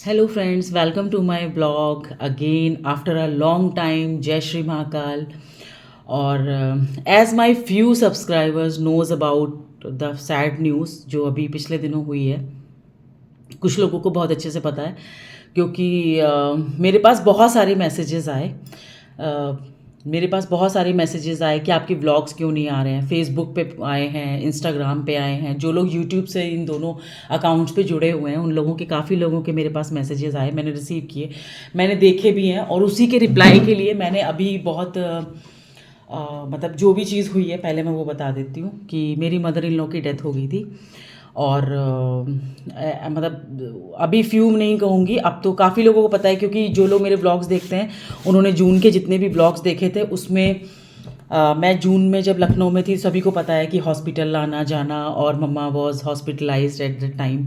Hello, friends. Welcome to my blog again after a long time. Jai Shri Mahakal. और as my few subscribers knows about the sad news जो अभी पिछले दिनों हुई है, कुछ लोगों को बहुत अच्छे से पता है क्योंकि मेरे पास बहुत सारे मैसेजेस आए। मेरे पास बहुत सारे मैसेजेस आए कि आपके व्लॉग्स क्यों नहीं आ रहे हैं। फेसबुक पे आए हैं, इंस्टाग्राम पे आए हैं। जो लोग यूट्यूब से इन दोनों अकाउंट्स पे जुड़े हुए हैं उन लोगों के, काफ़ी लोगों के मेरे पास मैसेजेस आए, मैंने रिसीव किए, मैंने देखे भी हैं। और उसी के रिप्लाई के लिए मैंने अभी बहुत मतलब जो भी चीज़ हुई है पहले मैं वो बता देती हूँ कि मेरी मदर इन लॉ की डेथ हो गई थी। और मतलब अभी फ्यूम नहीं कहूँगी, अब तो काफ़ी लोगों को पता है क्योंकि जो लोग मेरे ब्लॉग्स देखते हैं उन्होंने जून के जितने भी ब्लॉग्स देखे थे उसमें मैं जून में जब लखनऊ में थी सभी को पता है कि हॉस्पिटल आना जाना, और mama was hospitalized at the time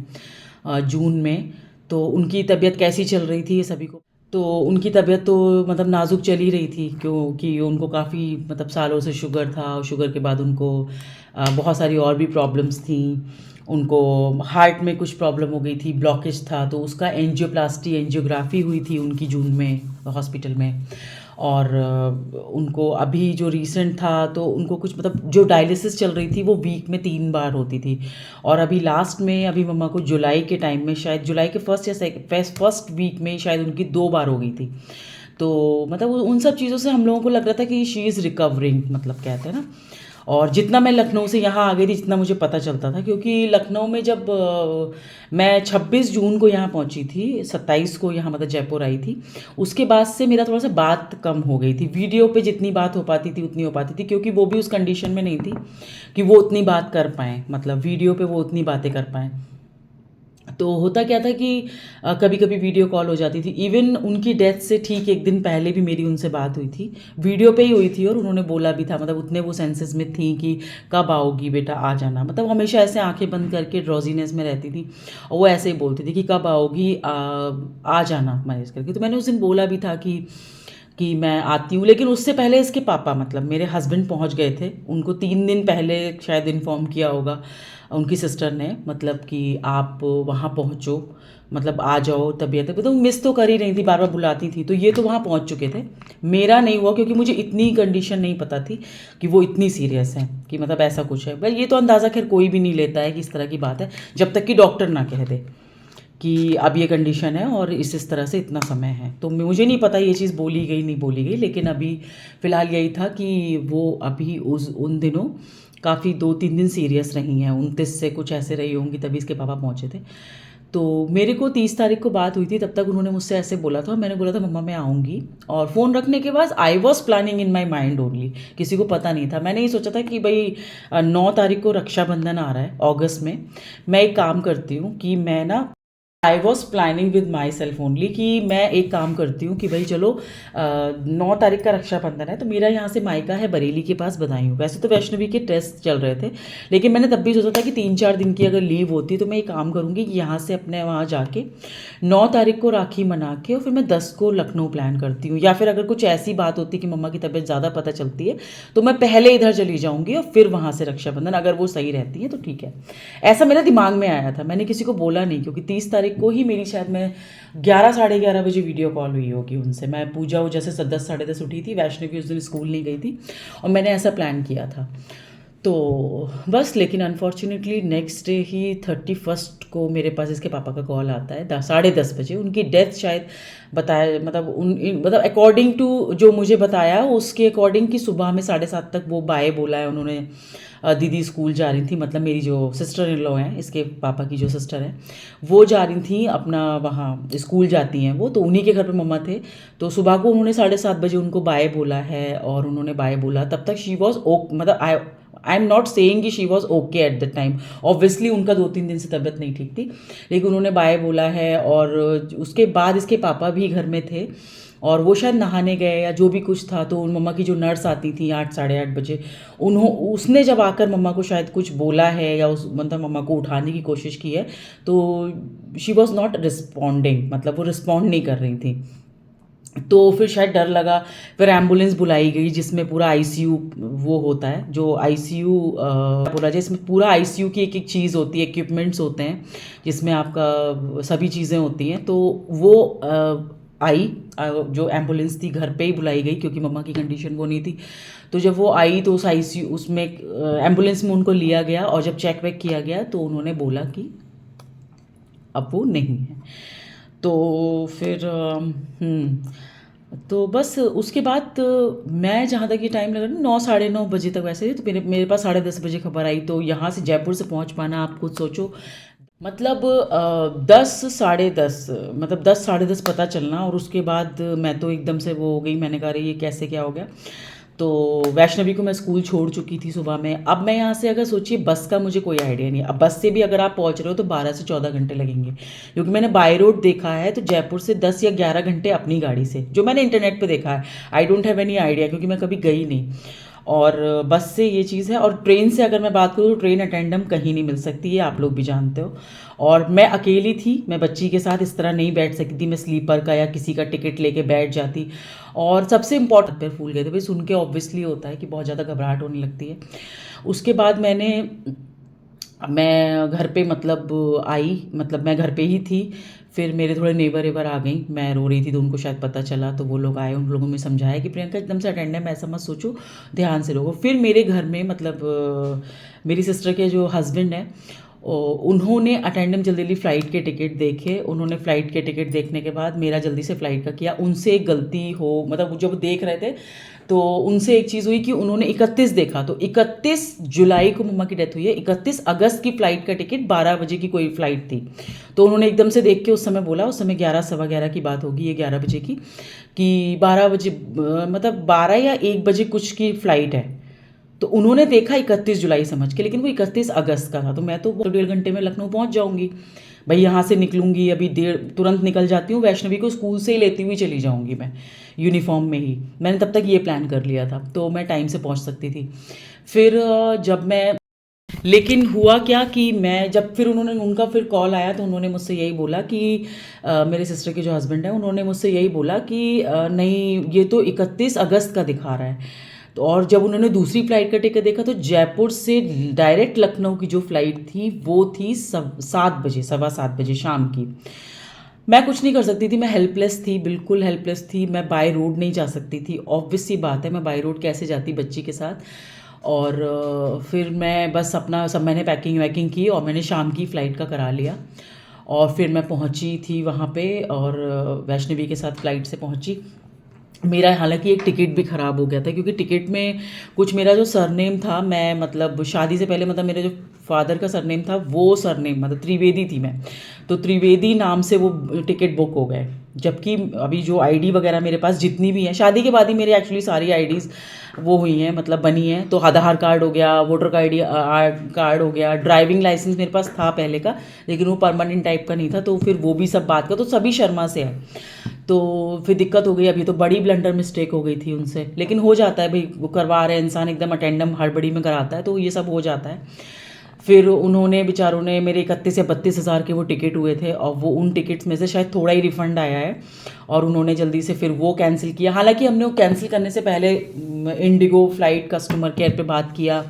June में। तो उनकी तबीयत कैसी चल रही थी ये सभी को, तो उनकी तबीयत तो मतलब नाजुक चल ही रही थी क्योंकि उनको काफ़ी मतलब सालों से शुगर था, और शुगर के बाद उनको बहुत सारी और भी प्रॉब्लम्स थी। उनको हार्ट में कुछ प्रॉब्लम हो गई थी, ब्लॉकेज था, तो उसका एंजियोप्लास्टी एंजियोग्राफी हुई थी उनकी जून में हॉस्पिटल में। और उनको अभी जो रीसेंट था तो उनको कुछ मतलब जो डायलिसिस चल रही थी वो वीक में 3 बार होती थी। और अभी लास्ट में अभी मम्मा को जुलाई के टाइम में, शायद जुलाई के फर्स्ट वीक में शायद उनकी 2 बार हो गई थी। तो मतलब उन सब चीज़ों से हम लोगों को लग रहा था कि शी इज़ रिकवरिंग, मतलब कहते हैं ना। और जितना मैं लखनऊ से यहाँ आ गई थी जितना मुझे पता चलता था, क्योंकि लखनऊ में जब मैं 26 जून को यहाँ पहुँची थी, 27 को यहाँ मतलब जयपुर आई थी, उसके बाद से मेरा थोड़ा सा बात कम हो गई थी। वीडियो पे जितनी बात हो पाती थी उतनी हो पाती थी, क्योंकि वो भी उस कंडीशन में नहीं थी कि वो उतनी बात कर पाएँ, मतलब वीडियो पे वो उतनी बातें कर पाएँ। तो होता क्या था कि कभी कभी वीडियो कॉल हो जाती थी। इवन उनकी डेथ से ठीक एक दिन पहले भी मेरी उनसे बात हुई थी, वीडियो पे ही हुई थी। और उन्होंने बोला भी था, मतलब उतने वो सेंसेस में थी कि कब आओगी बेटा, आ जाना। मतलब हमेशा ऐसे आंखें बंद करके ड्रॉजीनेस में रहती थी, और वो ऐसे ही बोलती थी कि कब आओगी, आ जाना मैनेज करके। तो मैंने उस दिन बोला भी था कि मैं आती हूँ। लेकिन उससे पहले इसके पापा, मतलब मेरे हस्बैंड पहुँच गए थे। उनको 3 दिन पहले शायद इन्फॉर्म किया होगा उनकी सिस्टर ने, मतलब कि आप वहाँ पहुँचो, मतलब आ जाओ, तबीयत है तो मिस तो कर ही रही थी, बार बार बुलाती थी। तो ये तो वहाँ पहुँच चुके थे। मेरा नहीं हुआ क्योंकि मुझे इतनी कंडीशन नहीं पता थी कि वो इतनी सीरियस है, कि मतलब ऐसा कुछ है। भाई ये तो अंदाज़ा खैर कोई भी नहीं लेता है कि इस तरह की बात है, जब तक कि डॉक्टर ना कह दे कि अब ये कंडीशन है और इस तरह से इतना समय है। तो मुझे नहीं पता ये चीज़ बोली गई नहीं बोली गई, लेकिन अभी फ़िलहाल यही था कि वो अभी उन दिनों काफ़ी 2-3 दिन सीरियस रही हैं। 29 से कुछ ऐसे रही होंगी, तभी इसके पापा पहुँचे थे। तो मेरे को 30 तारीख को बात हुई थी, तब तक उन्होंने मुझसे ऐसे बोला था, मैंने बोला था मम्मा मैं आऊँगी। और फ़ोन रखने के बाद I was planning in my mind only, किसी को पता नहीं था। मैंने ये सोचा था कि भाई 9 तारीख को रक्षाबंधन आ रहा है अगस्त में, मैं एक काम करती हूँ कि मैं ना, I was planning with my self only कि मैं एक काम करती हूँ कि भाई चलो 9 तारीख का रक्षाबंधन है, तो मेरा यहाँ से मायका है बरेली के पास बदायूं। वैसे तो वैष्णवी के टेस्ट चल रहे थे, लेकिन मैंने तब भी सोचा था कि 3-4 दिन की अगर लीव होती तो मैं एक काम करूँगी कि यहाँ से अपने वहाँ जाके 9 तारीख को राखी मना के, और फिर मैं 10 को लखनऊ प्लान करती हूँ। या फिर अगर कुछ ऐसी बात होती कि मम्मा की तबीयत ज़्यादा पता चलती है तो मैं पहले इधर चली जाऊँगी और फिर वहाँ से रक्षाबंधन, अगर वो सही रहती है तो ठीक है। ऐसा मेरे दिमाग में आया था, मैंने किसी को बोला नहीं, क्योंकि 30 तारीख को ही मेरी शायद मैं 11 साढ़े 11 बजे वीडियो कॉल हुई होगी उनसे। मैं पूजा वूजा से 10 साढ़े 10 उठी थी, वैष्णवी उस दिन स्कूल नहीं गई थी, और मैंने ऐसा प्लान किया था। तो बस, लेकिन अनफॉर्चुनेटली नेक्स्ट डे ही 31 को मेरे पास इसके पापा का कॉल आता है 10 साढ़े 10 बजे। उनकी डेथ शायद बताया, मतलब मतलब अकॉर्डिंग टू जो मुझे बताया उसके अकॉर्डिंग कि सुबह में 7:30 तक वो बाय बोला है उन्होंने। दीदी स्कूल जा रही थी, मतलब मेरी जो सिस्टर इन लॉ हैं, इसके पापा की जो सिस्टर हैं, वो जा रही थी अपना, वहाँ स्कूल जाती हैं वो, तो उन्हीं के घर पे मम्मा थे। तो सुबह को उन्होंने 7:30 बजे उनको बाय बोला है, और उन्होंने बाय बोला तब तक शी वॉज ओके, मतलब आई एम नॉट सेइंग कि she was okay eight the time. Obviously उनका 2-3 दिन से तबीयत नहीं ठीक थी, लेकिन उन्होंने बाय बोला है। और उसके बाद इसके पापा भी घर में थे, और वो शायद नहाने गए या जो भी कुछ था। तो उन मम्मा की जो नर्स आती थी 8 साढ़े 8 बजे, उसने जब आकर मम्मा को शायद कुछ बोला है, या उस मतलब मम्मा को उठाने की कोशिश की है, तो शी वॉज नॉट रिस्पॉन्डिंग, मतलब वो रिस्पॉन्ड नहीं कर रही थी। तो फिर शायद डर लगा, फिर एम्बुलेंस बुलाई गई जिसमें पूरा आईसीयू वो होता है, जो आईसीयू बोला जाए, इसमें पूरा आईसीयू की एक एक चीज़ होती है, इक्विपमेंट्स होते हैं जिसमें आपका सभी चीज़ें होती हैं। तो वो आई, जो एम्बुलेंस थी घर पे ही बुलाई गई क्योंकि मम्मा की कंडीशन वो नहीं थी। तो जब वो आई तो उस आईसीयू उसमें एम्बुलेंस में उनको लिया गया, और जब चेक वेक किया गया तो उन्होंने बोला कि अब वो नहीं है। तो फिर तो बस उसके बाद मैं जहाँ तक ये टाइम लगा ना, 9 साढ़े 9 बजे तक वैसे, तो मेरे पास 10:30 बजे खबर आई। तो यहाँ से जयपुर से पहुँच पाना, आप खुद सोचो, मतलब 10 साढ़े 10, मतलब 10 साढ़े 10 पता चलना। और उसके बाद मैं तो एकदम से वो हो गई, मैंने कहा रही ये कैसे क्या हो गया। तो वैष्णवी को मैं स्कूल छोड़ चुकी थी सुबह में। अब मैं यहाँ से अगर सोचिए, बस का मुझे कोई आइडिया नहीं। अब बस से भी अगर आप पहुँच रहे हो तो 12 से 14 घंटे लगेंगे, क्योंकि मैंने बाई रोड देखा है तो जयपुर से 10 या 11 घंटे अपनी गाड़ी से, जो मैंने इंटरनेट पे देखा है। I don't have any idea क्योंकि मैं कभी गई नहीं। और बस से ये चीज़ है। और ट्रेन से अगर मैं बात करूँ तो ट्रेन अटेंडम कहीं नहीं मिल सकती, ये आप लोग भी जानते हो। और मैं अकेली थी, मैं बच्ची के साथ इस तरह नहीं बैठ सकती थी, मैं स्लीपर का या किसी का टिकट लेके बैठ जाती। और सबसे इम्पॉर्टेंट, पैर फूल गए थे भाई सुन के, ऑब्वियसली होता है कि बहुत ज़्यादा घबराहट होने लगती है। उसके बाद मैं घर पे मतलब आई, मतलब मैं घर पे ही थी। फिर मेरे थोड़े नेबर एबर आ गई, मैं रो रही थी तो उनको शायद पता चला, तो वो लोग आए, उन लोगों ने समझाया कि प्रियंका एकदम से अटेंडेंट ऐसा मत सोचो, ध्यान से लोगो। फिर मेरे घर में मतलब मेरी सिस्टर के जो हस्बैंड हैं, उन्होंने अटेंडेंट जल्दी जल्दी फ़्लाइट के टिकट देखे। उन्होंने फ़्लाइट के टिकट देखने के बाद मेरा जल्दी से फ़्लाइट का किया। उनसे एक गलती हो, मतलब जब देख रहे थे तो उनसे एक चीज़ हुई कि उन्होंने 31 देखा, तो 31 जुलाई को मम्मा की डेथ हुई है, 31 अगस्त की फ़्लाइट का टिकट 12 बजे की कोई फ़्लाइट थी। तो उन्होंने एकदम से देख के उस समय बोला, उस समय 11 सवा 11 की बात होगी, ये 11 बजे की, कि 12 बजे मतलब 12 या 1 बजे कुछ की फ़्लाइट है। तो उन्होंने देखा 31 जुलाई समझ के, लेकिन वो 31 अगस्त का था। तो मैं तो 1.5 घंटे में लखनऊ पहुंच जाऊंगी भाई, यहाँ से निकलूंगी अभी, देर तुरंत निकल जाती हूँ, वैष्णवी को स्कूल से ही लेती हुई चली जाऊंगी मैं, यूनिफॉर्म में ही। मैंने तब तक ये प्लान कर लिया था, तो मैं टाइम से पहुँच सकती थी। फिर जब मैं, लेकिन हुआ क्या कि मैं जब फिर उन्होंने, उनका फिर कॉल आया तो उन्होंने मुझसे यही बोला कि मेरे सिस्टर के जो हस्बैंड हैं उन्होंने मुझसे यही बोला कि नहीं, ये तो 31 अगस्त का दिखा रहा है। तो और जब उन्होंने दूसरी फ़्लाइट का टिकट देखा तो जयपुर से डायरेक्ट लखनऊ की जो फ़्लाइट थी वो थी 7 बजे, सवा 7 बजे शाम की। मैं कुछ नहीं कर सकती थी, मैं हेल्पलेस थी, बिल्कुल हेल्पलेस थी। मैं बाय रोड नहीं जा सकती थी, ऑब्वियस सी बात है, मैं बाय रोड कैसे जाती बच्ची के साथ। और फिर मैं बस अपना सब, मैंने पैकिंग वैकिंग की और मैंने शाम की फ़्लाइट का करा लिया। और फिर मैं पहुंची थी वहाँ पे, और वैष्णवी के साथ फ़्लाइट से पहुंची। मेरा हालांकि एक टिकट भी ख़राब हो गया था, क्योंकि टिकट में कुछ मेरा जो सरनेम था, मैं मतलब शादी से पहले मतलब मेरे जो फादर का सरनेम था वो सरनेम मतलब त्रिवेदी थी मैं, तो त्रिवेदी नाम से वो टिकट बुक हो गए। जबकि अभी जो आईडी वगैरह मेरे पास जितनी भी हैं, शादी के बाद ही मेरे एक्चुअली सारी आईडीज़ वो हुई हैं, मतलब बनी हैं। तो आधार कार्ड हो गया, वोटर कार्ड हो गया, ड्राइविंग लाइसेंस मेरे पास था पहले का, लेकिन वो परमानेंट टाइप का नहीं था, तो फिर वो भी सब बात का, तो सभी शर्मा से है। तो फिर दिक्कत हो गई, अभी तो बड़ी ब्लंडर मिस्टेक हो गई थी उनसे, लेकिन हो जाता है भाई, वो करवा रहे हैं इंसान, एकदम अटेंडम हड़बड़ी में कराता है, तो ये सब हो जाता है। फिर उन्होंने बेचारों ने मेरे 31 या 32 हज़ार के वो टिकट हुए थे, और वो उन टिकट्स में से शायद थोड़ा ही रिफ़ंड आया है, और उन्होंने जल्दी से फिर वो कैंसिल किया। हालांकि हमने वो कैंसिल करने से पहले इंडिगो फ्लाइट कस्टमर केयर पे बात किया,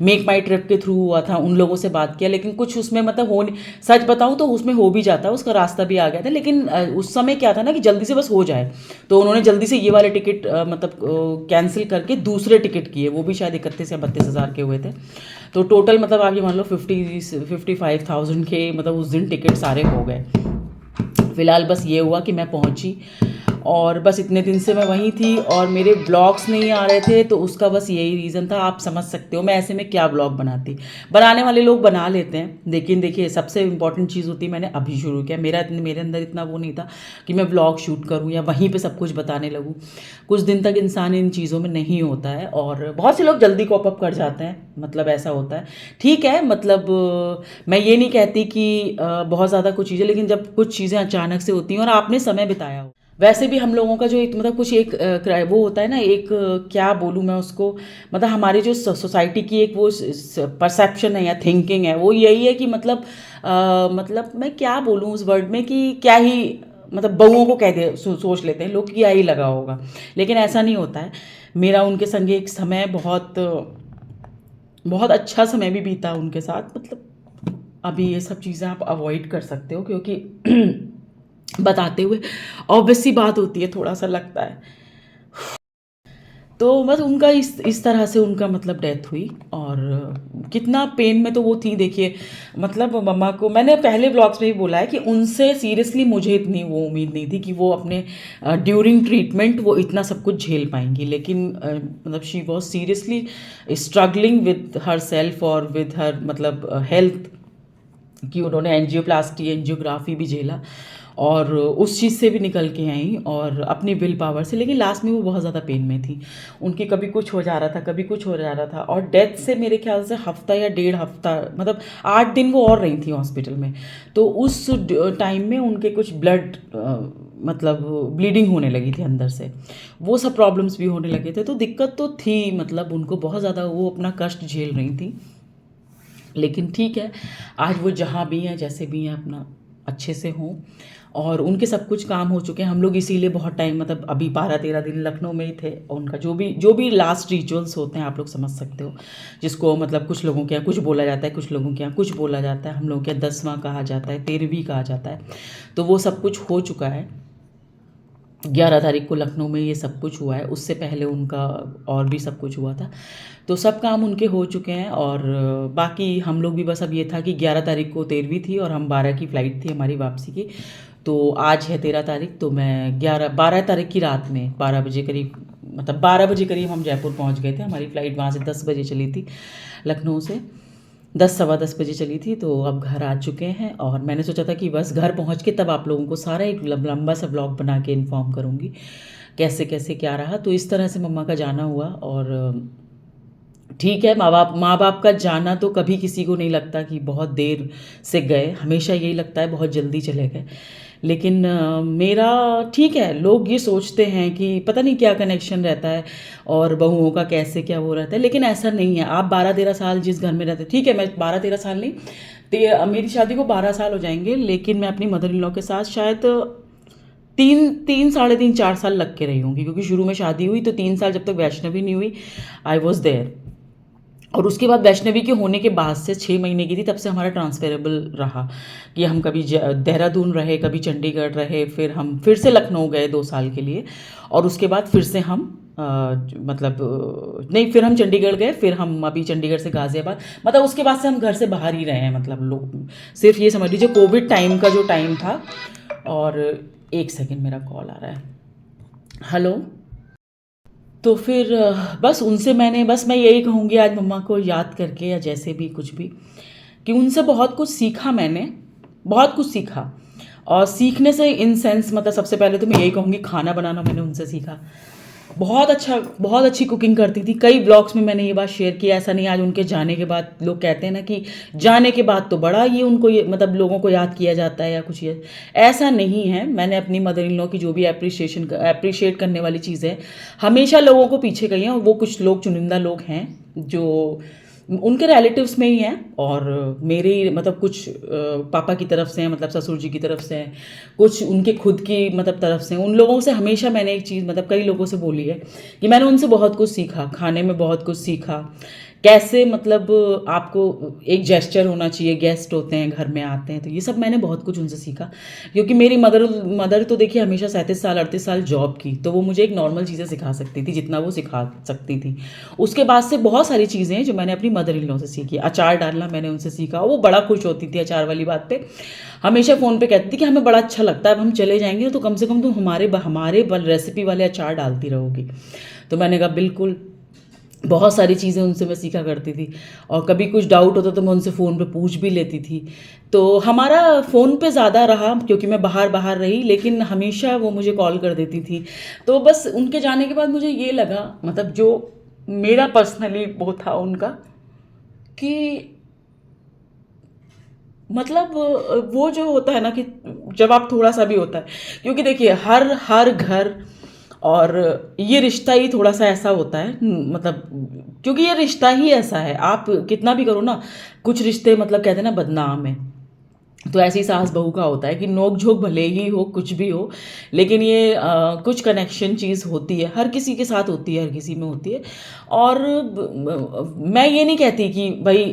मेक माई ट्रिप के थ्रू हुआ था, उन लोगों से बात किया, लेकिन कुछ उसमें मतलब हो नहीं, सच बताऊँ तो उसमें हो भी जाता, उसका रास्ता भी आ गया था, लेकिन उस समय क्या था ना कि जल्दी से बस हो जाए, तो उन्होंने जल्दी से ये वाले टिकट मतलब कैंसिल करके दूसरे टिकट किए, वो भी शायद 31 या 32 हज़ार के हुए थे। तो टोटल मतलब आप ये मान लो 55,000 के मतलब उस दिन टिकट सारे हो गए। फ़िलहाल बस ये हुआ कि मैं पहुंची, और बस इतने दिन से मैं वहीं थी, और मेरे ब्लॉग्स नहीं आ रहे थे, तो उसका बस यही रीज़न था। आप समझ सकते हो मैं ऐसे में क्या ब्लॉग बनाती। बनाने वाले लोग बना लेते हैं, लेकिन देखिए सबसे इंपॉर्टेंट चीज़ होती है, मैंने अभी शुरू किया, मेरे अंदर इतना वो नहीं था कि मैं ब्लॉग शूट करूँ या वहीं पर सब कुछ बताने लगूँ। कुछ दिन तक इंसान इन चीज़ों में नहीं होता है, और बहुत से लोग जल्दी कॉप अप कर जाते हैं, मतलब ऐसा होता है। ठीक है, मतलब मैं ये नहीं कहती कि बहुत ज़्यादा कुछ चीज़ें, लेकिन जब कुछ चीज़ें अचानक से होती हैं और आपने समय बिताया हो, वैसे भी हम लोगों का जो एक मतलब कुछ एक वो होता है ना, एक क्या बोलूँ मैं उसको, मतलब हमारी जो सोसाइटी की एक वो परसेप्शन है या थिंकिंग है, वो यही है कि मतलब मतलब मैं क्या बोलूँ उस वर्ड में, कि क्या ही मतलब बहुओं को कह दे सोच लेते हैं लोग कि यही लगा होगा, लेकिन ऐसा नहीं होता है। मेरा उनके संग एक समय बहुत बहुत अच्छा समय भी बीता उनके साथ। मतलब अभी ये सब चीज़ें आप अवॉइड कर सकते हो, क्योंकि बताते हुए ऑब्वियस सी बात होती है, थोड़ा सा लगता है। तो बस उनका इस तरह से उनका मतलब डेथ हुई, और कितना पेन में तो वो थी, देखिए। मतलब मम्मा को मैंने पहले ब्लॉग्स में भी बोला है कि उनसे सीरियसली मुझे इतनी वो उम्मीद नहीं थी कि वो अपने ड्यूरिंग ट्रीटमेंट वो इतना सब कुछ झेल पाएंगी, लेकिन मतलब she was seriously struggling with her self और विद हर मतलब हेल्थ, कि उन्होंने एंजियोप्लास्टी एंजियोग्राफी भी झेला और उस चीज़ से भी निकल के आई और अपनी विल पावर से। लेकिन लास्ट में वो बहुत ज़्यादा पेन में थी, उनकी कभी कुछ हो जा रहा था, कभी कुछ हो जा रहा था, और डेथ से मेरे ख्याल से हफ्ता या 1.5 हफ्ता, मतलब 8 दिन वो और रही थी हॉस्पिटल में। तो उस टाइम में उनके कुछ ब्लड मतलब ब्लीडिंग होने लगी थी अंदर से, वो सब प्रॉब्लम्स भी होने लगे थे। तो दिक्कत तो थी, मतलब उनको बहुत ज़्यादा वो अपना कष्ट झेल रही थी। लेकिन ठीक है, आज वो जहाँ भी हैं जैसे भी हैं अपना अच्छे से हों, और उनके सब कुछ काम हो चुके हैं। हम लोग इसीलिए बहुत टाइम, मतलब अभी 12-13 दिन लखनऊ में ही थे। और उनका जो भी लास्ट रिचुअल्स होते हैं आप लोग समझ सकते हो, जिसको मतलब कुछ लोगों के यहाँ कुछ बोला जाता है, कुछ लोगों के यहाँ कुछ बोला जाता है, हम लोगों के यहाँ 10वां कहा जाता है, 13वीं कहा जाता है। तो वो सब कुछ हो चुका है। 11 तारीख को लखनऊ में ये सब कुछ हुआ है, उससे पहले उनका और भी सब कुछ हुआ था। तो सब काम उनके हो चुके हैं, और बाकी हम लोग भी बस अब ये था कि 11 तारीख को 13वीं थी और हम 12 की फ़्लाइट थी हमारी वापसी की। तो आज है 13 तारीख, तो मैं 12 तारीख की रात में 12 बजे करीब, मतलब 12 बजे करीब हम जयपुर पहुंच गए थे। हमारी फ़्लाइट वहाँ से 10 बजे चली थी, लखनऊ से 10 सवा 10 बजे चली थी। तो अब घर आ चुके हैं, और मैंने सोचा था कि बस घर पहुंच के तब आप लोगों को सारा एक लंबा सा ब्लॉग बना के इन्फॉर्म करूँगी कैसे कैसे क्या रहा। तो इस तरह से मम्मा का जाना हुआ। और ठीक है, माँ बाप का जाना तो कभी किसी को नहीं लगता कि बहुत देर से गए, हमेशा यही लगता है बहुत जल्दी चले गए। लेकिन मेरा ठीक है, लोग ये सोचते हैं कि पता नहीं क्या कनेक्शन रहता है और बहुओं का कैसे क्या वो रहता है, लेकिन ऐसा नहीं है। आप 12-13 साल जिस घर में रहते, ठीक है मैं 12-13 साल नहीं, मेरी शादी को 12 साल हो जाएंगे, लेकिन मैं अपनी मदर इन लॉ के साथ शायद 3, 3, 3, 4.5 साल लग के रही होंगी, क्योंकि शुरू में शादी हुई तो 3 साल जब तक वैष्णवी नहीं हुई आई वॉज देयर। और उसके बाद वैष्णवी के होने के बाद से 6 महीने की थी, तब से हमारा ट्रांसफेरेबल रहा कि हम कभी देहरादून रहे, कभी चंडीगढ़ रहे, फिर हम फिर से लखनऊ गए 2 साल के लिए, और उसके बाद फिर से हम नहीं, फिर हम चंडीगढ़ गए, फिर हम अभी चंडीगढ़ से गाज़ियाबाद, मतलब उसके बाद से हम घर से बाहर ही रहे हैं। मतलब लोग सिर्फ ये समझ लीजिए कोविड टाइम का जो टाइम था। और एक सेकेंड, मेरा कॉल आ रहा है, हेलो। तो फिर बस उनसे मैं यही कहूँगी आज मम्मा को याद करके, या जैसे भी कुछ भी, कि उनसे बहुत कुछ सीखा मैंने, बहुत कुछ सीखा। और सीखने से इन सेंस, मतलब सबसे पहले तो मैं यही कहूँगी, खाना बनाना मैंने उनसे सीखा। बहुत अच्छा, बहुत अच्छी कुकिंग करती थी। कई ब्लॉग्स में मैंने ये बात शेयर की। ऐसा नहीं आज उनके जाने के बाद लोग कहते हैं ना कि जाने के बाद तो बड़ा ये उनको ये मतलब लोगों को याद किया जाता है या कुछ, ये ऐसा नहीं है। मैंने अपनी मदर इन लॉ की जो भी अप्रिशिएट करने वाली चीज़ें हमेशा लोगों को पीछे गई हैं, और वो कुछ लोग चुनिंदा लोग हैं जो उनके रिलेटिव्स में ही हैं, और मेरे मतलब कुछ पापा की तरफ से हैं, मतलब ससुर जी की तरफ से हैं, कुछ उनके खुद की मतलब तरफ से हैं। उन लोगों से हमेशा मैंने एक चीज़, मतलब कई लोगों से बोली है कि मैंने उनसे बहुत कुछ सीखा, खाने में बहुत कुछ सीखा, कैसे मतलब आपको एक जेस्चर होना चाहिए, गेस्ट होते हैं घर में आते हैं, तो ये सब मैंने बहुत कुछ उनसे सीखा। क्योंकि मेरी मदर तो देखिए हमेशा 37 साल 38 साल जॉब की, तो वो मुझे एक नॉर्मल चीज़ें सिखा सकती थी जितना वो सिखा सकती थी। उसके बाद से बहुत सारी चीज़ें हैं जो मैंने अपनी मदर इन लॉ से सीखी। अचार डालना मैंने उनसे सीखा, वो बड़ा खुश होती थी अचार वाली बात पे, हमेशा फ़ोन पे कहती थी कि हमें बड़ा अच्छा लगता है, अब हम चले जाएंगे तो कम से कम तुम हमारे रेसिपी वाले अचार डालती रहोगी। तो मैंने कहा बिल्कुल। बहुत सारी चीज़ें उनसे मैं सीखा करती थी, और कभी कुछ डाउट होता तो मैं उनसे फ़ोन पे पूछ भी लेती थी। तो हमारा फ़ोन पे ज़्यादा रहा क्योंकि मैं बाहर बाहर रही, लेकिन हमेशा वो मुझे कॉल कर देती थी। तो बस उनके जाने के बाद मुझे ये लगा, मतलब जो मेरा पर्सनली वो था उनका, कि मतलब वो जो होता है ना कि जब आप थोड़ा सा भी होता है, क्योंकि देखिए हर हर घर और ये रिश्ता ही थोड़ा सा ऐसा होता है, मतलब क्योंकि ये रिश्ता ही ऐसा है, आप कितना भी करो ना, कुछ रिश्ते मतलब कहते हैं ना बदनाम है। तो ऐसे ही सास बहू का होता है कि नोक झोंक भले ही हो, कुछ भी हो, लेकिन ये कुछ कनेक्शन चीज़ होती है, हर किसी के साथ होती है, हर किसी में होती है। और मैं ये नहीं कहती कि भाई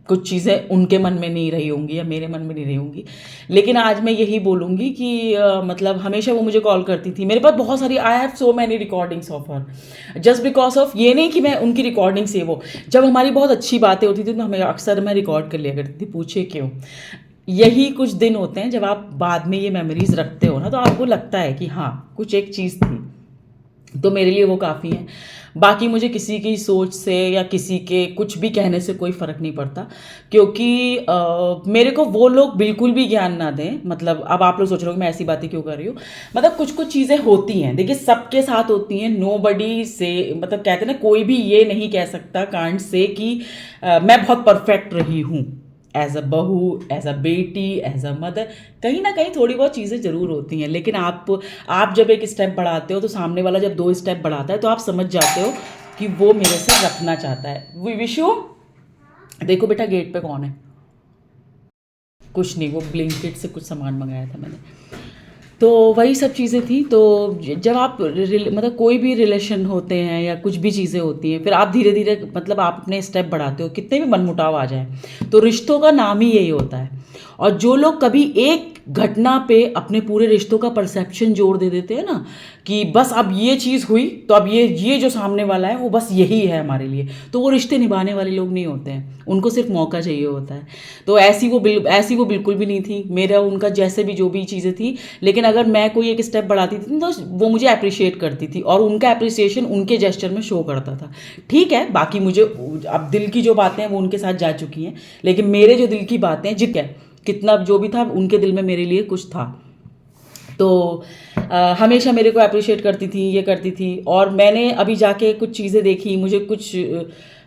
कुछ चीज़ें उनके मन में नहीं रही होंगी या मेरे मन में नहीं रही होंगी, लेकिन आज मैं यही बोलूँगी कि मतलब हमेशा वो मुझे कॉल करती थी। मेरे पास बहुत सारी, I have so many recordings of her, just because of ये नहीं कि मैं उनकी रिकॉर्डिंग से वो, जब हमारी बहुत अच्छी बातें होती थी तो हमें अक्सर मैं रिकॉर्ड कर लिया करती थी। पूछे क्यों? यही कुछ दिन होते हैं जब आप बाद में ये मेमोरीज रखते हो ना, तो आपको लगता है कि हाँ कुछ एक चीज़ थी। तो मेरे लिए वो काफ़ी है। बाकी मुझे किसी की सोच से या किसी के कुछ भी कहने से कोई फ़र्क नहीं पड़ता, क्योंकि मेरे को वो लोग बिल्कुल भी ज्ञान ना दें। मतलब अब आप लोग सोच रहे हो कि मैं ऐसी बातें क्यों कर रही हूँ। मतलब कुछ कुछ चीज़ें होती हैं, देखिए सबके साथ होती हैं, नो बडी से, मतलब कहते हैं ना, कोई भी ये नहीं कह सकता कांट से कि मैं बहुत परफेक्ट रही हूँ एज अ बहू, एज अ बेटी, एज अ मदर। कहीं ना कहीं थोड़ी बहुत चीज़ें ज़रूर होती हैं, लेकिन आप जब एक स्टेप बढ़ाते हो तो सामने वाला जब 2 स्टेप बढ़ाता है तो आप समझ जाते हो कि वो मेरे से रखना चाहता है। विशु, देखो बेटा गेट पे कौन है। कुछ नहीं, वो ब्लिंकिट से कुछ सामान मंगाया था मैंने। तो वही सब चीज़ें थी। तो जब आप मतलब कोई भी रिलेशन होते हैं या कुछ भी चीज़ें होती हैं, फिर आप धीरे धीरे मतलब आप अपने स्टेप बढ़ाते हो, कितने भी मनमुटाव आ जाए, तो रिश्तों का नाम ही यही होता है। और जो लोग कभी एक घटना पे अपने पूरे रिश्तों का परसेप्शन जोड़ दे देते हैं ना, कि बस अब ये चीज़ हुई तो अब ये जो सामने वाला है वो बस यही है हमारे लिए, तो वो रिश्ते निभाने वाले लोग नहीं होते हैं, उनको सिर्फ मौका चाहिए होता है। तो ऐसी वो बिल्कुल भी नहीं थी। मेरा उनका जैसे भी जो भी चीज़ें थी, लेकिन अगर मैं कोई एक स्टेप बढ़ाती थी तो वो मुझे अप्रिशिएट करती थी, और उनका अप्रिसिएशन उनके जेस्चर में शो करता था। ठीक है, बाकी मुझे अब दिल की जो बातें हैं वो उनके साथ जा चुकी हैं, लेकिन मेरे जो दिल की बातें जित है, कितना जो भी था उनके दिल में मेरे लिए कुछ था। तो हमेशा मेरे को अप्रिशिएट करती थी, ये करती थी। और मैंने अभी जाके कुछ चीज़ें देखी, मुझे कुछ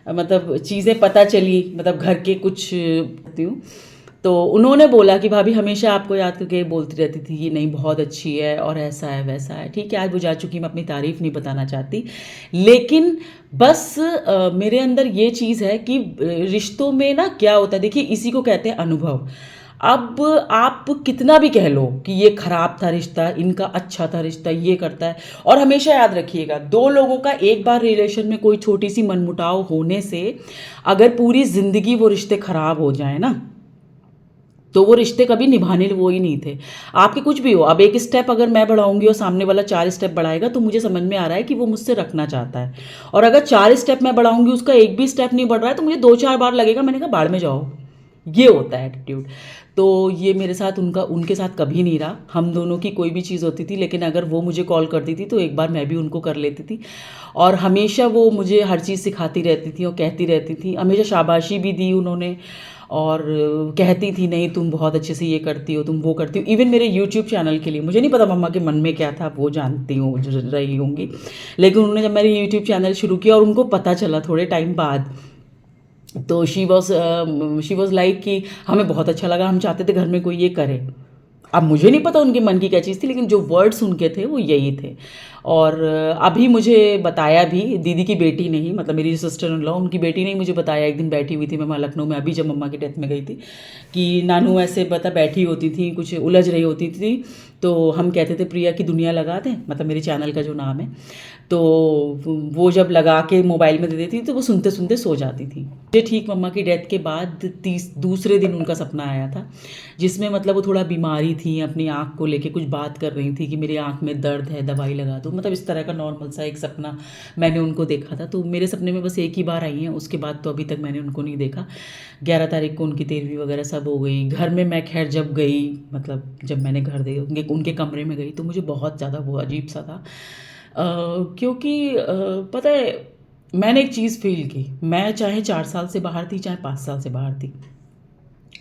मतलब चीज़ें पता चली, मतलब घर के कुछ करती हूँ। तो उन्होंने बोला कि भाभी हमेशा आपको याद करके बोलती रहती थी कि नहीं बहुत अच्छी है और ऐसा है वैसा है। ठीक है, आज वो जा चुकी, मैं अपनी तारीफ़ नहीं बताना चाहती, लेकिन बस मेरे अंदर ये चीज़ है कि रिश्तों में ना क्या होता है, देखिए इसी को कहते हैं अनुभव। अब आप कितना भी कह लो कि ये खराब था रिश्ता, इनका अच्छा था रिश्ता, ये करता है, और हमेशा याद रखिएगा, दो लोगों का एक बार रिलेशन में कोई छोटी सी मनमुटाव होने से अगर पूरी जिंदगी वो रिश्ते खराब हो जाए ना, तो वो रिश्ते कभी निभाने वो ही नहीं थे। आपके कुछ भी हो, अब एक स्टेप अगर मैं बढ़ाऊंगी और सामने वाला 4 स्टेप बढ़ाएगा, तो मुझे समझ में आ रहा है कि वो मुझसे रखना चाहता है। और अगर 4 स्टेप मैं बढ़ाऊंगी, उसका एक भी स्टेप नहीं बढ़ रहा है, तो मुझे 2-4 बार लगेगा, मैंने कहा बाढ़ में जाओ। ये होता है एटीट्यूड। तो ये मेरे साथ उनके साथ कभी नहीं रहा। हम दोनों की कोई भी चीज़ होती थी, लेकिन अगर वो मुझे कॉल करती थी तो एक बार मैं भी उनको कर लेती थी। और हमेशा वो मुझे हर चीज़ सिखाती रहती थी और कहती रहती थी, हमेशा शाबाशी भी दी उन्होंने, और कहती थी नहीं तुम बहुत अच्छे से ये करती हो, तुम वो करती हो। इवन मेरे यूट्यूब चैनल के लिए, मुझे नहीं पता मम्मा के मन में क्या था, वो जानती हूँ रही होंगी, लेकिन उन्होंने जब मेरे यूट्यूब चैनल शुरू किया और उनको पता चला थोड़े टाइम बाद, तो शी वॉज लाइक कि हमें बहुत अच्छा लगा, हम चाहते थे घर में कोई ये करे। अब मुझे नहीं पता उनके मन की क्या चीज़ थी, लेकिन जो वर्ड्स उनके थे वो यही थे। और अभी मुझे बताया भी, दीदी की बेटी ने ही, मतलब मेरी सिस्टर इन लॉ, उनकी बेटी ने ही मुझे बताया, एक दिन बैठी हुई थी मैं वहाँ लखनऊ में, अभी जब मम्मा की डेथ में गई थी, कि नानू ऐसे बता बैठी होती थी, कुछ उलझ रही होती थी, तो हम कहते थे प्रिया की दुनिया लगा दें, मतलब मेरे चैनल का जो नाम है। तो वो जब लगा के मोबाइल में दे देती थी तो वो सुनते सुनते सो जाती थी। ये ठीक मम्मा की डेथ के बाद दूसरे दिन उनका सपना आया था, जिसमें मतलब वो थोड़ा बीमारी थी, अपनी आँख को लेके कुछ बात कर रही थी कि मेरी आँख में दर्द है, दवाई लगा दो, मतलब इस तरह का नॉर्मल सा एक सपना मैंने उनको देखा था। तो मेरे सपने में बस एक ही बार आई हैं, उसके बाद तो अभी तक मैंने उनको नहीं देखा। 11 तारीख को उनकी 13वीं वगैरह सब हो गई। घर में मैं खैर जब गई, मतलब जब मैंने घर दे उनके कमरे में गई, तो मुझे बहुत ज़्यादा वो अजीब सा था। क्योंकि पता है, मैंने एक चीज़ फील की, मैं चाहे 4 साल से बाहर थी, चाहे 5 साल से बाहर थी,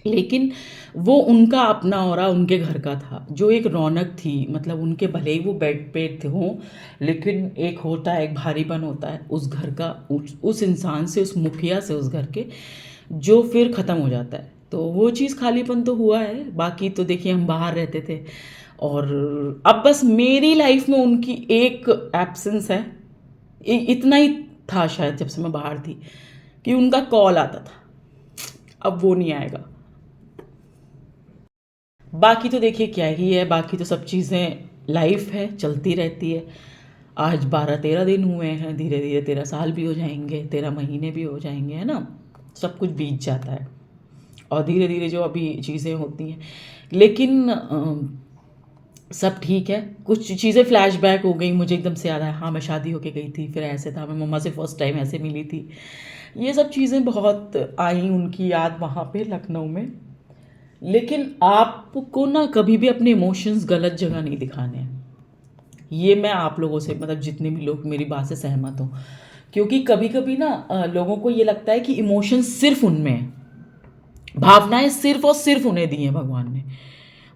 लेकिन वो उनका अपना ऑरा उनके घर का था, जो एक रौनक थी। मतलब उनके भले ही वो बेड पे थे हों, लेकिन एक होता है, एक भारीपन होता है उस घर का, उस इंसान से, उस मुखिया से, उस घर के, जो फिर ख़त्म हो जाता है। तो वो चीज़ खालीपन तो हुआ है। बाकी तो देखिए हम बाहर रहते थे, और अब बस मेरी लाइफ में उनकी एक एब्सेंस है, इतना ही था शायद जब से मैं बाहर थी, कि उनका कॉल आता था, अब वो नहीं आएगा। बाकी तो देखिए क्या ही है, बाकी तो सब चीज़ें लाइफ है, चलती रहती है। आज 12-13 दिन हुए हैं, धीरे धीरे 13 साल भी हो जाएंगे, 13 महीने भी हो जाएंगे, है ना। सब कुछ बीत जाता है और धीरे धीरे जो अभी चीज़ें होती हैं, लेकिन सब ठीक है। कुछ चीज़ें फ्लैशबैक हो गई, मुझे एकदम से याद आया, हाँ मैं शादी होके गई थी, फिर ऐसे था, मैं मम्मा से फर्स्ट टाइम ऐसे मिली थी। ये सब चीज़ें बहुत आई उनकी याद वहाँ पे लखनऊ में। लेकिन आपको ना कभी भी अपने इमोशंस गलत जगह नहीं दिखाने हैं। ये मैं आप लोगों से, मतलब जितने भी लोग मेरी बात से सहमत हो, क्योंकि कभी कभी ना लोगों को ये लगता है कि इमोशंस सिर्फ उनमें है, भावनाएं सिर्फ और सिर्फ उन्हें दी हैं भगवान ने।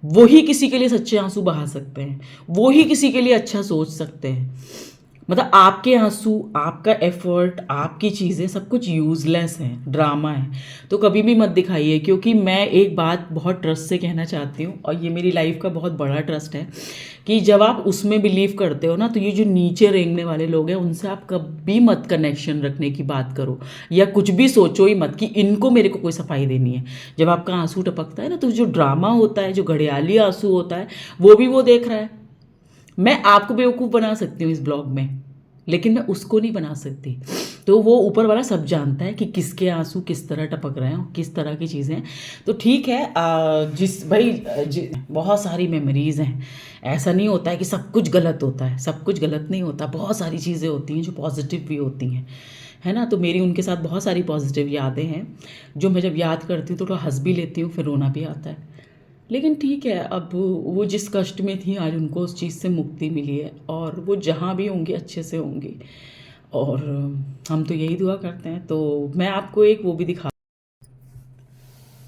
वो ही किसी के लिए सच्चे आंसू बहा सकते हैं, वो ही किसी के लिए अच्छा सोच सकते हैं। मतलब आपके आंसू, आपका एफर्ट, आपकी चीज़ें सब कुछ यूज़लेस हैं, ड्रामा है। तो कभी भी मत दिखाइए, क्योंकि मैं एक बात बहुत ट्रस्ट से कहना चाहती हूँ, और ये मेरी लाइफ का बहुत बड़ा ट्रस्ट है, कि जब आप उसमें बिलीव करते हो ना, तो ये जो नीचे रेंगने वाले लोग हैं उनसे आप कभी मत कनेक्शन रखने की बात करो, या कुछ भी सोचो ही मत कि इनको मेरे को कोई सफाई देनी है। जब आपका आंसू टपकता है ना, तो जो ड्रामा होता है, जो घड़ियाली आंसू होता है, वो भी वो देख रहा है। मैं आपको बेवकूफ़ बना सकती हूँ इस ब्लॉग में, लेकिन मैं उसको नहीं बना सकती। तो वो ऊपर वाला सब जानता है कि किसके आंसू किस तरह टपक रहे हैं, किस तरह की चीज़ें हैं। तो ठीक है, जिस भाई बहुत सारी मेमोरीज़ हैं। ऐसा नहीं होता है कि सब कुछ गलत होता है, सब कुछ गलत नहीं होता, बहुत सारी चीज़ें होती हैं जो पॉजिटिव भी होती हैं, है ना। तो मेरी उनके साथ बहुत सारी पॉजिटिव यादें हैं, जो मैं जब याद करती हूँ तो थोड़ा हंस भी लेती हूँ, फिर रोना भी आता है। लेकिन ठीक है, अब वो जिस कष्ट में थी, आज उनको उस चीज़ से मुक्ति मिली है, और वो जहाँ भी होंगी अच्छे से होंगी। और हम तो यही दुआ करते हैं। तो मैं आपको एक वो भी दिखा,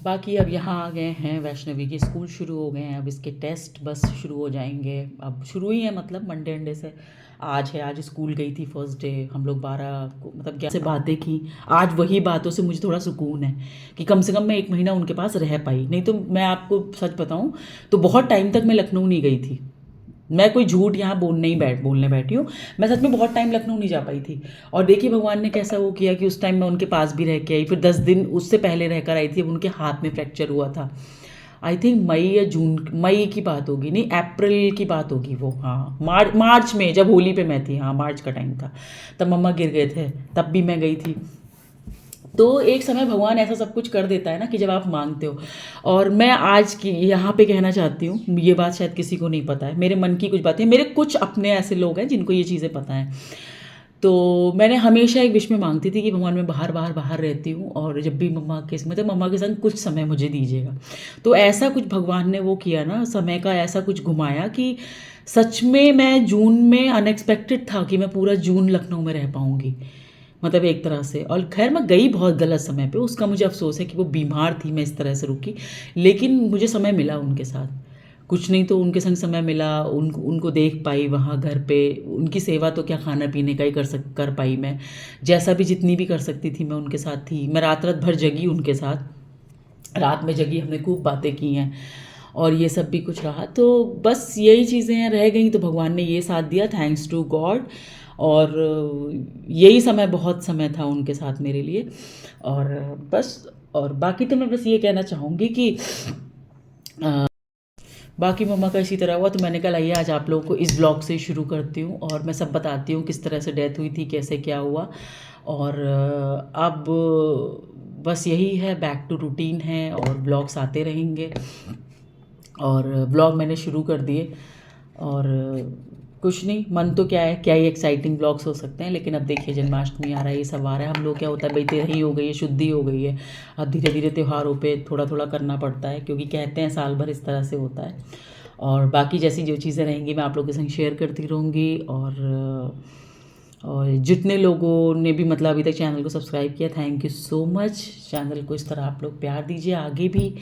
बाकी अब यहाँ आ गए हैं, वैष्णवी के स्कूल शुरू हो गए हैं, अब इसके टेस्ट बस शुरू हो जाएंगे, अब शुरू ही है, मतलब मंडे अंडे से। आज है, आज स्कूल गई थी फर्स्ट डे, हम लोग 12 को, मतलब 11 से बातें की। आज वही बातों से मुझे थोड़ा सुकून है कि कम से कम मैं 1 महीना उनके पास रह पाई। नहीं तो मैं आपको सच बताऊँ तो बहुत टाइम तक मैं लखनऊ नहीं गई थी। मैं कोई झूठ यहाँ बोलने बैठी हूँ। मैं सच में बहुत टाइम लखनऊ नहीं जा पाई थी। और देखिए भगवान ने कैसा वो किया कि उस टाइम मैं उनके पास भी रह के आई, फिर 10 दिन उससे पहले रहकर आई थी। अब उनके हाथ में फ्रैक्चर हुआ था, आई थिंक मई या जून, मई की बात होगी, नहीं अप्रैल की बात होगी वो, हाँ मार्च में, जब होली पे मैं थी, हाँ मार्च का टाइम था, तब मम्मा गिर गए थे, तब भी मैं गई थी। तो एक समय भगवान ऐसा सब कुछ कर देता है ना कि जब आप मांगते हो। और मैं आज की यहाँ पे कहना चाहती हूँ, ये बात शायद किसी को नहीं पता है, मेरे मन की कुछ बातें, मेरे कुछ अपने ऐसे लोग हैं जिनको ये चीज़ें पता हैं। तो मैंने हमेशा एक विश में मांगती थी कि भगवान मैं बाहर बाहर बाहर रहती हूँ, और जब भी मम्मा के संग कुछ समय मुझे दीजिएगा। तो ऐसा कुछ भगवान ने वो किया ना, समय का ऐसा कुछ घुमाया कि सच में मैं जून में अनएक्सपेक्टेड था कि मैं पूरा जून लखनऊ में रह पाऊँगी, मतलब एक तरह से। और खैर मैं गई बहुत गलत समय पे, उसका मुझे अफसोस है कि वो बीमार थी, मैं इस तरह से रुकी। लेकिन मुझे समय मिला उनके साथ, कुछ नहीं तो उनके संग समय मिला, उनको देख पाई वहाँ घर पे, उनकी सेवा तो क्या, खाना पीने का ही कर पाई मैं। जैसा भी जितनी भी कर सकती थी मैं उनके साथ थी। मैं रात रात भर जगी उनके साथ, रात में जगी, हमने खूब बातें की हैं, और ये सब भी कुछ रहा। तो बस यही चीज़ें रह गई, तो भगवान ने ये साथ दिया, थैंक्स टू गॉड। और यही समय बहुत समय था उनके साथ मेरे लिए। और बस, और बाकी तो मैं बस ये कहना चाहूँगी कि बाकी मम्मा का इसी तरह हुआ, तो मैंने कहा लाइए आज आप लोगों को इस ब्लॉग से शुरू करती हूँ, और मैं सब बताती हूँ किस तरह से डेथ हुई थी, कैसे क्या हुआ। और अब बस यही है, बैक टू रूटीन है, और ब्लॉग्स आते रहेंगे। और ब्लॉग मैंने शुरू कर दिए, और कुछ नहीं, मन तो क्या है, क्या ही एक्साइटिंग ब्लॉग्स हो सकते हैं। लेकिन अब देखिए जन्माष्टमी आ रहा है, ये सब आ रहा है, हम लोग क्या होता है भाई, तेरही हो गई है, शुद्धि हो गई है, अब धीरे धीरे त्योहारों पे थोड़ा थोड़ा करना पड़ता है, क्योंकि कहते हैं साल भर इस तरह से होता है। और बाकी जैसी जो चीज़ें रहेंगी मैं आप लोगों के संग शेयर करती रहूँगी। और जितने लोगों ने भी मतलब अभी तक चैनल को सब्सक्राइब किया, thank you so much. Channel को इस तरह आप लोग प्यार दीजिए, आगे भी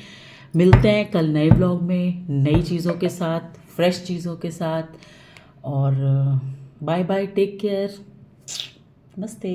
मिलते हैं कल नए ब्लॉग में, नई चीज़ों के साथ, फ्रेश चीज़ों के साथ। और बाय बाय, टेक केयर, नमस्ते।